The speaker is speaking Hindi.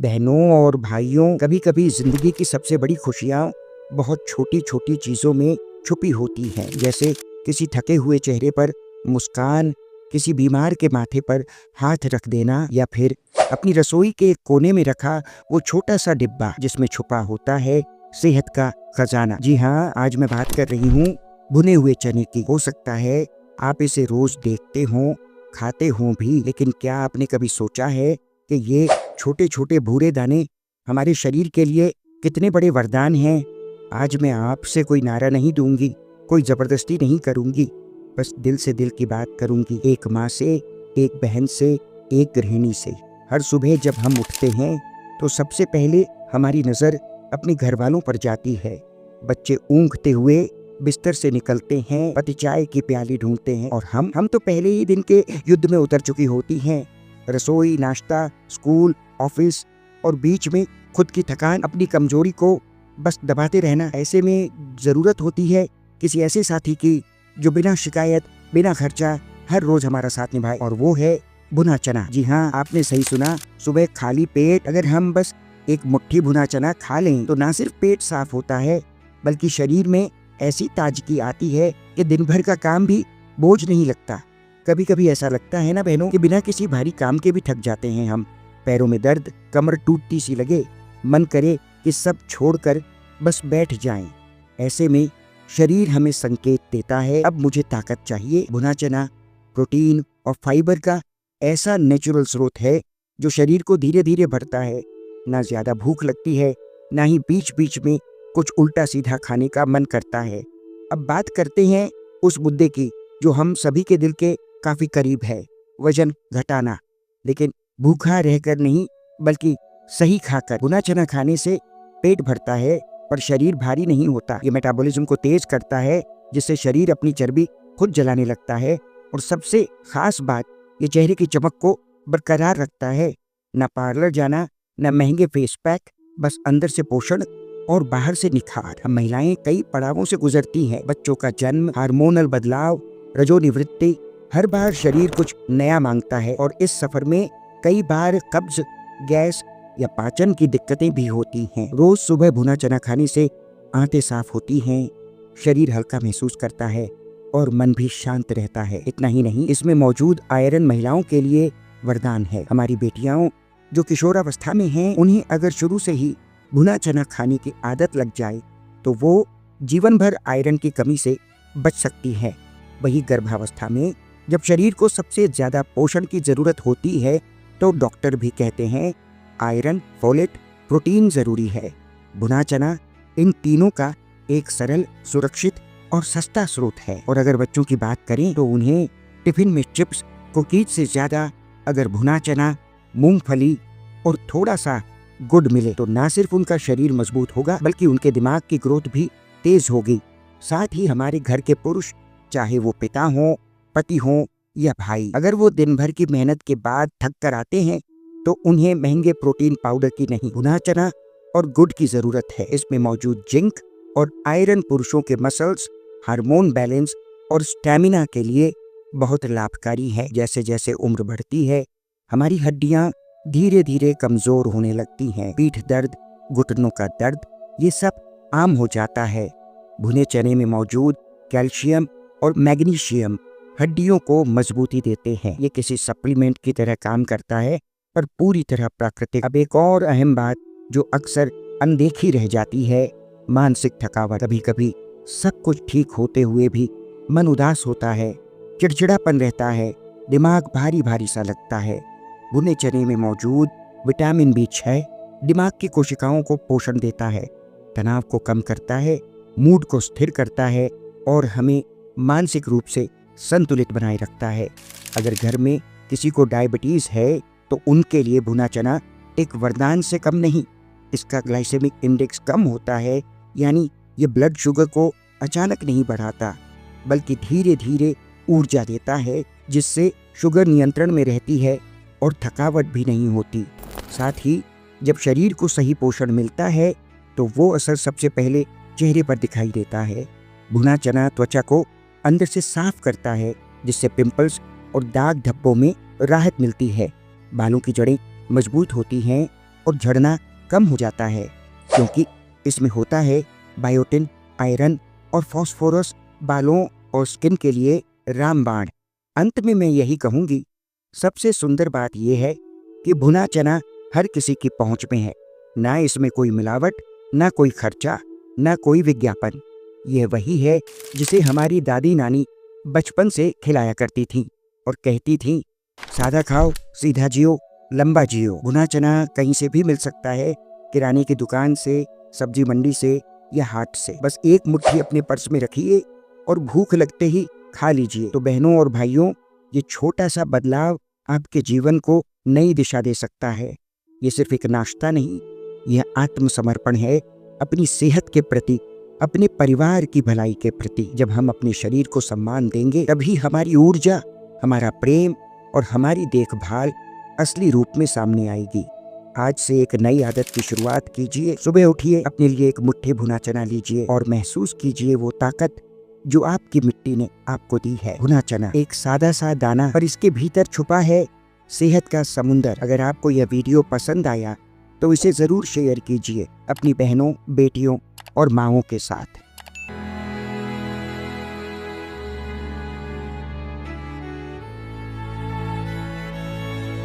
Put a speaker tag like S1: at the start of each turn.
S1: बहनों और भाइयों, कभी कभी जिंदगी की सबसे बड़ी खुशियाँ बहुत छोटी छोटी चीज़ों में छुपी होती हैं। जैसे किसी थके हुए चेहरे पर मुस्कान, किसी बीमार के माथे पर हाथ रख देना, या फिर अपनी रसोई के एक कोने में रखा वो छोटा सा डिब्बा जिसमें छुपा होता है सेहत का खजाना। जी हाँ, आज मैं बात कर रही हूँ भुने हुए चने की। हो सकता है आप इसे रोज देखते हो, खाते हो भी, लेकिन क्या आपने कभी सोचा है कि ये छोटे छोटे भूरे दाने हमारे शरीर के लिए कितने बड़े वरदान हैं। आज मैं आपसे कोई नारा नहीं दूंगी, कोई जबरदस्ती नहीं करूंगी, बस दिल से दिल की बात करूंगी। एक माँ से, एक बहन से, एक गृहिणी से। हर सुबह जब हम उठते हैं तो सबसे पहले हमारी नज़र अपने घर वालों पर जाती है। बच्चे ऊँघते हुए बिस्तर से निकलते हैं, पति चाय की प्याली ढूंढते हैं, और हम तो पहले ही दिन के युद्ध में उतर चुकी होती हैं। रसोई, नाश्ता, स्कूल, ऑफिस और बीच में खुद की थकान, अपनी कमजोरी को बस दबाते रहना। ऐसे में ज़रूरत होती है किसी ऐसे साथी की जो बिना शिकायत, बिना खर्चा हर रोज हमारा साथ निभाए, और वो है भुना चना। जी हाँ, आपने सही सुना। सुबह खाली पेट अगर हम बस एक मुट्ठी भुना चना खा लें तो ना सिर्फ पेट साफ होता है, बल्कि शरीर में ऐसी ताजगी आती है कि दिन भर का काम भी बोझ नहीं लगता। कभी कभी ऐसा लगता है ना बहनों कि बिना किसी भारी काम के भी थक जाते हैं हम। पैरों में दर्द, कमर टूटती सी लगे, मन करे कि सब छोड़कर बस बैठ जाएं। ऐसे में शरीर हमें संकेत देता है, अब मुझे ताकत चाहिए। भुना चना प्रोटीन और फाइबर का ऐसा नेचुरल स्रोत है जो शरीर को धीरे धीरे भरता है। ना ज्यादा भूख लगती है, ना ही बीच बीच में कुछ उल्टा सीधा खाने का मन करता है। अब बात करते हैं उस मुद्दे की जो हम सभी के दिल के काफी करीब है, वजन घटाना। लेकिन भूखा रहकर नहीं, बल्कि सही खाकर। भुना चना खाने से पेट भरता है पर शरीर भारी नहीं होता। ये मेटाबॉलिज्म को तेज करता है, जिससे शरीर अपनी चर्बी खुद जलाने लगता है। और सबसे खास बात, ये चेहरे की चमक को बरकरार रखता है। न पार्लर जाना, न महंगे फेस पैक, बस अंदर से पोषण और बाहर से निखार। हम महिलाएं कई पड़ावों से गुजरती हैं। बच्चों का जन्म, हार्मोनल बदलाव, रजोनिवृत्ति, हर बार शरीर कुछ नया मांगता है, और इस सफर में कई बार कब्ज, गैस या पाचन की दिक्कतें भी होती हैं। रोज सुबह भुना चना खाने से आंतें साफ होती हैं, शरीर हल्का महसूस करता है और मन भी शांत रहता है। इतना ही नहीं, इसमें मौजूद आयरन महिलाओं के लिए वरदान है। हमारी बेटियां जो किशोरावस्था में हैं, उन्हें अगर शुरू से ही भुना चना खाने की आदत लग जाए तो वो जीवन भर आयरन की कमी से बच सकती है। वही गर्भावस्था में जब शरीर को सबसे ज्यादा पोषण की जरूरत होती है तो डॉक्टर भी कहते हैं आयरन, फोलेट, प्रोटीन जरूरी है। भुना चना इन तीनों का एक सरल, सुरक्षित और सस्ता स्रोत है। और अगर बच्चों की बात करें तो उन्हें टिफिन में चिप्स, कुकीज से ज्यादा अगर भुना चना, मूंगफली और थोड़ा सा गुड़ मिले तो ना सिर्फ उनका शरीर मजबूत होगा, बल्कि उनके दिमाग की ग्रोथ भी तेज होगी। साथ ही हमारे घर के पुरुष, चाहे वो पिता हो, पति हो या भाई, अगर वो दिन भर की मेहनत के बाद थक कर आते हैं तो उन्हें महंगे प्रोटीन पाउडर की नहीं, भुना चना और गुड़ की जरूरत है। इसमें मौजूद जिंक और आयरन पुरुषों के मसल्स, हार्मोन बैलेंस और स्टैमिना के लिए बहुत लाभकारी है। जैसे जैसे उम्र बढ़ती है, हमारी हड्डियां धीरे धीरे कमजोर होने लगती हैं। पीठ दर्द, घुटनों का दर्द, ये सब आम हो जाता है। भुने चने में मौजूद कैल्शियम और मैग्नीशियम हड्डियों को मजबूती देते हैं। ये किसी सप्लीमेंट की तरह काम करता है, पर पूरी तरह प्राकृतिक। अब एक और अहम बात जो अक्सर अनदेखी रह जाती है, मानसिक थकावट। कभी कभी सब कुछ ठीक होते हुए भी मन उदास होता है, चिड़चिड़ापन रहता है, दिमाग भारी भारी सा लगता है। भुने चने में मौजूद विटामिन B6 दिमाग की कोशिकाओं को पोषण देता है, तनाव को कम करता है, मूड को स्थिर करता है और हमें मानसिक रूप से संतुलित बनाए रखता है। अगर घर में किसी को डायबिटीज है तो उनके लिए भुना चना एक वरदान से कम नहीं। इसका ग्लाइसेमिक इंडेक्स कम होता है, यानी ये ब्लड शुगर को अचानक नहीं बढ़ाता, बल्कि धीरे धीरे ऊर्जा देता है, जिससे शुगर नियंत्रण में रहती है और थकावट भी नहीं होती। साथ ही जब शरीर को सही पोषण मिलता है तो वो असर सबसे पहले चेहरे पर दिखाई देता है। भुना चना त्वचा को अंदर से साफ करता है, जिससे पिंपल्स और दाग धब्बों में राहत मिलती है। बालों की जड़ें मजबूत होती हैं और झड़ना कम हो जाता है, क्योंकि इसमें होता है बायोटिन, आयरन और फास्फोरस, बालों और स्किन के लिए रामबाण। अंत में मैं यही कहूँगी, सबसे सुंदर बात यह है कि भुना चना हर किसी की पहुँच में है। ना इसमें कोई मिलावट, ना कोई खर्चा, ना कोई विज्ञापन। यह वही है जिसे हमारी दादी नानी बचपन से खिलाया करती थी और कहती थी, सादा खाओ, सीधा जियो, लंबा जियो। भुना चना कहीं से भी मिल सकता है, किराने की दुकान से, सब्जी मंडी से या हाट से। बस एक मुट्ठी अपने पर्स में रखिए और भूख लगते ही खा लीजिए। तो बहनों और भाइयों, ये छोटा सा बदलाव आपके जीवन को नई दिशा दे सकता है। ये सिर्फ एक नाश्ता नहीं, यह आत्मसमर्पण है अपनी सेहत के प्रति, अपने परिवार की भलाई के प्रति। जब हम अपने शरीर को सम्मान देंगे, तभी हमारी ऊर्जा, हमारा प्रेम और हमारी देखभाल असली रूप में सामने आएगी। आज से एक नई आदत की शुरुआत कीजिए। सुबह उठिए, अपने लिए एक मुट्ठी भुना चना लीजिए और महसूस कीजिए वो ताकत जो आपकी मिट्टी ने आपको दी है। भुना चना एक सादा सा दाना, पर इसके भीतर छुपा है सेहत का समुंदर। अगर आपको यह वीडियो पसंद आया तो इसे जरूर शेयर कीजिए अपनी बहनों, बेटियों और माँओं के साथ।